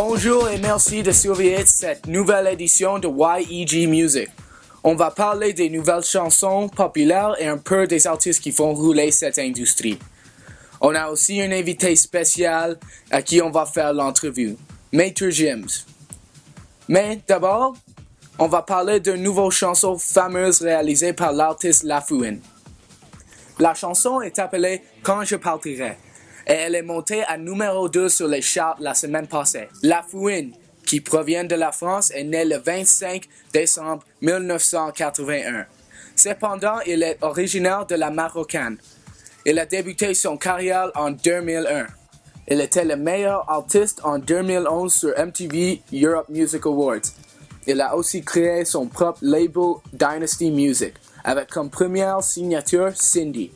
Bonjour et merci de surveiller cette nouvelle édition de YEG Music. On va parler des nouvelles chansons populaires et un peu des artistes qui font rouler cette industrie. On a aussi un invité spécial à qui on va faire l'entrevue, Maître Gims. Mais d'abord, on va parler d'une nouvelle chanson fameuse réalisée par l'artiste La Fouine. La chanson est appelée « Quand je partirai » et elle est montée à numéro 2 sur les charts la semaine passée. La Fouine, qui provient de la France, est né le 25 décembre 1981. Cependant, il est originaire de la Marocaine. Il a débuté son carrière en 2001. Il était le meilleur artiste en 2011 sur MTV Europe Music Awards. Il a aussi créé son propre label Dynasty Music, avec comme première signature Cindy.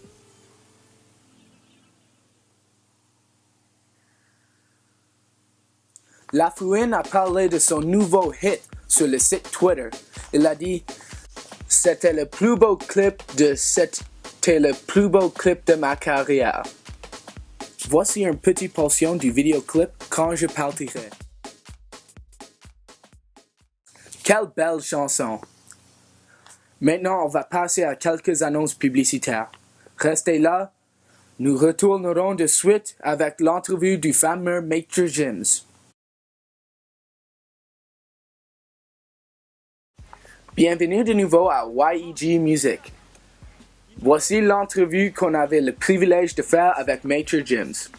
La Fouine a parlé de son nouveau hit sur le site Twitter. Il a dit « C'était le plus beau clip de ma carrière. » Voici une petite portion du vidéoclip « Quand je partirai ». Quelle belle chanson! Maintenant, on va passer à quelques annonces publicitaires. Restez là, nous retournerons de suite avec l'entrevue du fameux Maître Gims. Bienvenue de nouveau à YEG Music. Voici l'entrevue qu'on avait le privilège de faire avec Maître Gims.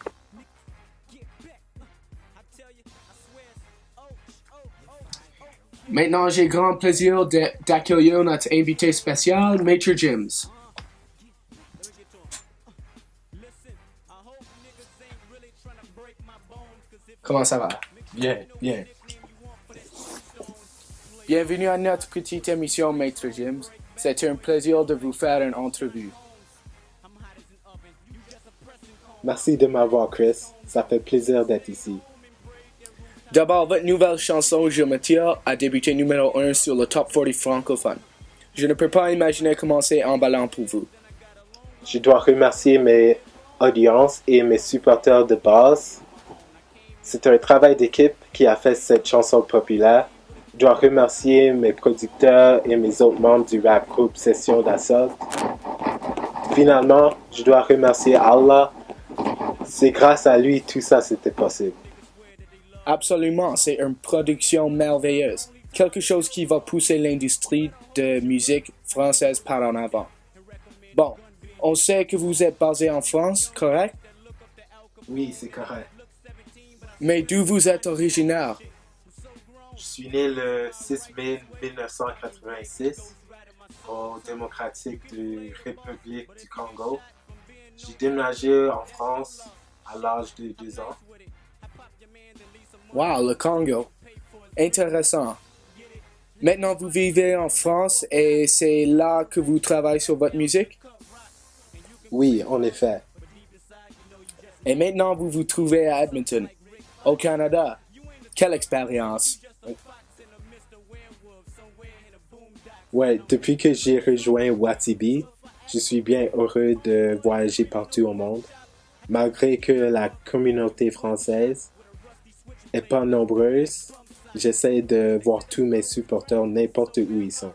Maintenant, j'ai grand plaisir d'accueillir notre invité spécial, Maître Gims. Comment ça va? Bien, bien. Bienvenue à notre petite émission, Maître Gims. C'est un plaisir de vous faire une entrevue. Merci de m'avoir, Chris. Ça fait plaisir d'être ici. D'abord, votre nouvelle chanson, Je me tire, a débuté numéro 1 sur le Top 40 francophone. Je ne peux pas imaginer comment c'est emballant pour vous. Je dois remercier mes audiences et mes supporters de base. C'est un travail d'équipe qui a fait cette chanson populaire. Je dois remercier mes producteurs et mes autres membres du rap groupe Session d'Assaut. Finalement, je dois remercier Allah. C'est grâce à lui tout ça c'était possible. Absolument, c'est une production merveilleuse. Quelque chose qui va pousser l'industrie de musique française par en avant. Bon, on sait que vous êtes basé en France, correct? Oui, c'est correct. Mais d'où vous êtes originaire? Je suis né le 6 mai 1986 au démocratique de République du Congo. J'ai déménagé en France à l'âge de 2 ans. Wow, le Congo. Intéressant. Maintenant, vous vivez en France et c'est là que vous travaillez sur votre musique? Oui, en effet. Et maintenant, vous vous trouvez à Edmonton, au Canada. Quelle expérience! Ouais, depuis que j'ai rejoint Watibi, je suis bien heureux de voyager partout au monde. Malgré que la communauté française est pas nombreuse, j'essaie de voir tous mes supporters n'importe où ils sont.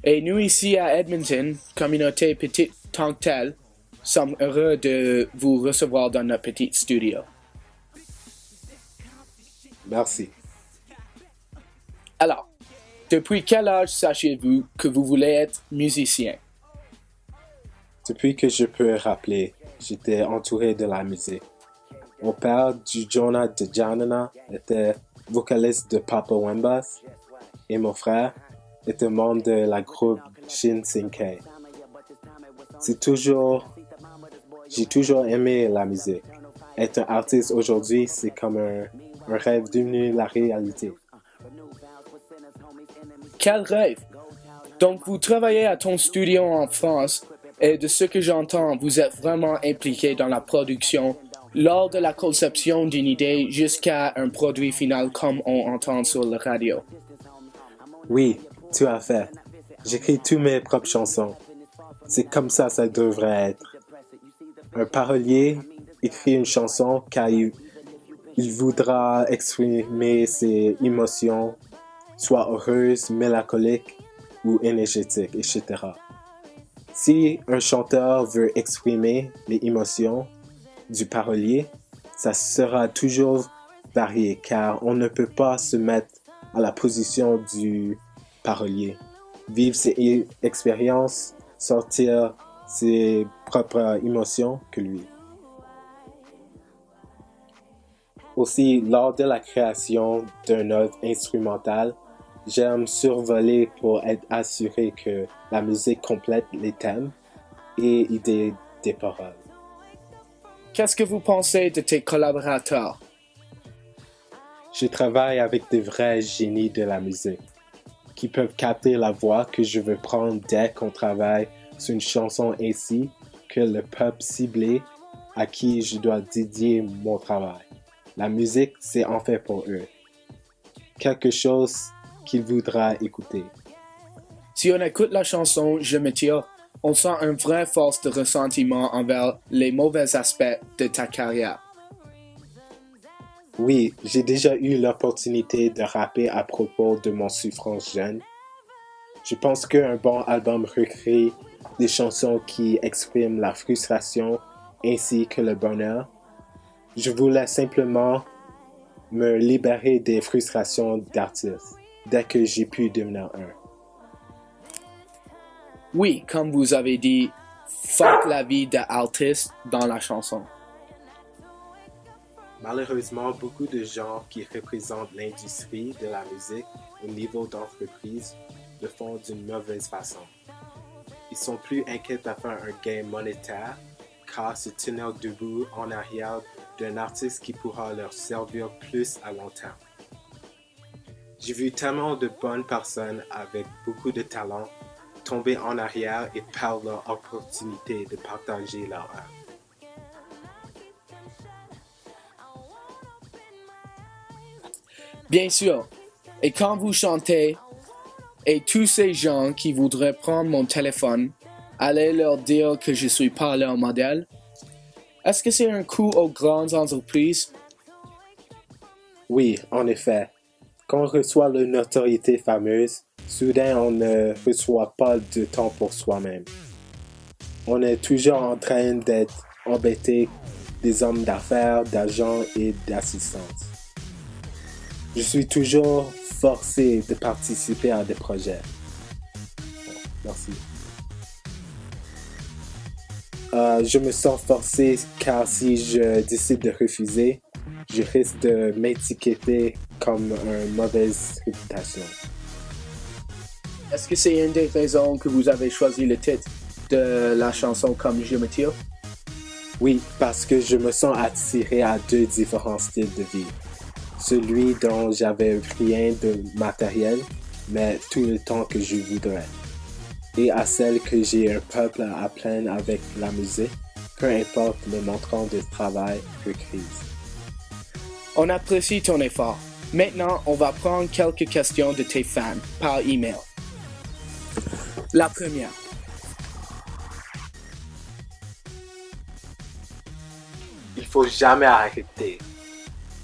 Et nous ici à Edmonton, communauté petite tant que telle, sommes heureux de vous recevoir dans notre petit studio. Merci. Alors, depuis quel âge sachez-vous que vous voulez être musicien? Depuis que je peux rappeler, j'étais entouré de la musique. Mon père, du Jonah de Janana, était vocaliste de Papa Wembas et mon frère était membre de la groupe Shin Sinkei. J'ai toujours aimé la musique. Être un artiste aujourd'hui, c'est comme un rêve devenu la réalité. Quel rêve! Donc vous travaillez à ton studio en France et de ce que j'entends, vous êtes vraiment impliqué dans la production lors de la conception d'une idée jusqu'à un produit final comme on entend sur la radio. Oui, tout à fait. J'écris toutes mes propres chansons. C'est comme ça devrait être. Un parolier écrit une chanson car il Il voudra exprimer ses émotions, soit heureuses, mélancoliques ou énergétiques, etc. Si un chanteur veut exprimer les émotions du parolier, ça sera toujours varié car on ne peut pas se mettre à la position du parolier, vivre ses expériences, sortir ses propres émotions que lui. Aussi, lors de la création d'une œuvre instrumentale, j'aime survoler pour être assuré que la musique complète les thèmes et idées des paroles. Qu'est-ce que vous pensez de tes collaborateurs? Je travaille avec des vrais génies de la musique qui peuvent capter la voix que je veux prendre dès qu'on travaille sur une chanson ainsi que le peuple ciblé à qui je dois dédier mon travail. La musique, c'est en fait pour eux. Quelque chose qu'il voudra écouter. Si on écoute la chanson Je me tire, on sent une vraie force de ressentiment envers les mauvais aspects de ta carrière. Oui, j'ai déjà eu l'opportunité de rapper à propos de mon souffrance jeune. Je pense qu'un bon album recueille des chansons qui expriment la frustration ainsi que le bonheur. Je voulais simplement me libérer des frustrations d'artiste dès que j'ai pu devenir un. Oui, comme vous avez dit, fuck la vie d'artiste dans la chanson. Malheureusement, beaucoup de gens qui représentent l'industrie de la musique au niveau d'entreprise le font d'une mauvaise façon. Ils sont plus inquiets à faire un gain monétaire qu'à se tenir debout en arrière d'un artiste qui pourra leur servir plus à long terme. J'ai vu tellement de bonnes personnes avec beaucoup de talent tomber en arrière et perdre leur opportunité de partager leur art. Bien sûr, et quand vous chantez, et tous ces gens qui voudraient prendre mon téléphone, allez leur dire que je suis pas leur modèle. Est-ce que c'est un coup aux grandes entreprises? Oui, en effet. Quand on reçoit la notoriété fameuse, soudain on ne reçoit pas de temps pour soi-même. On est toujours en train d'être embêté des hommes d'affaires, d'agents et d'assistantes. Je suis toujours forcé de participer à des projets. Merci. Je me sens forcé car si je décide de refuser, je risque de m'étiqueter comme une mauvaise réputation. Est-ce que c'est une des raisons que vous avez choisi le titre de la chanson comme Je me tire? Oui, parce que je me sens attiré à deux différents styles de vie. Celui dont j'avais rien de matériel, mais tout le temps que je voudrais. Et à celle que j'ai un peuple à plaindre avec la musique, peu importe le montant de travail requise. On apprécie ton effort. Maintenant, on va prendre quelques questions de tes fans par email. La première. Il faut jamais arrêter.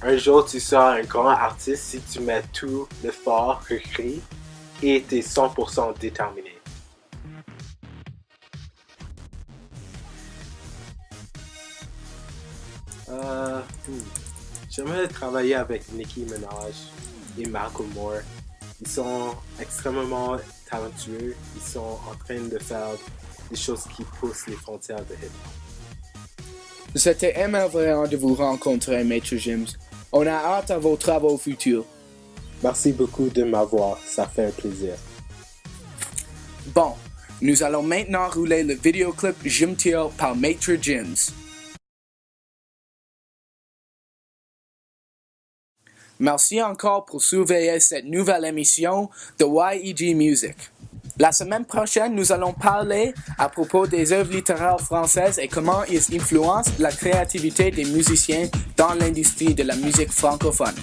Un jour, tu seras un grand artiste si tu mets tout l'effort requis et tu es 100% déterminé. J'aimerais travailler avec Nicki Minaj et Malcolm Moore. Ils sont extrêmement talentueux. Ils sont en train de faire des choses qui poussent les frontières de hip-hop. C'était émerveillant de vous rencontrer, Maître Gims. On a hâte à vos travaux futurs. Merci beaucoup de m'avoir, ça fait un plaisir. Bon, nous allons maintenant rouler le vidéoclip Je me tire par Maître Gims. Merci encore pour surveiller cette nouvelle émission de YEG Music. La semaine prochaine, nous allons parler à propos des œuvres littéraires françaises et comment ils influencent la créativité des musiciens dans l'industrie de la musique francophone.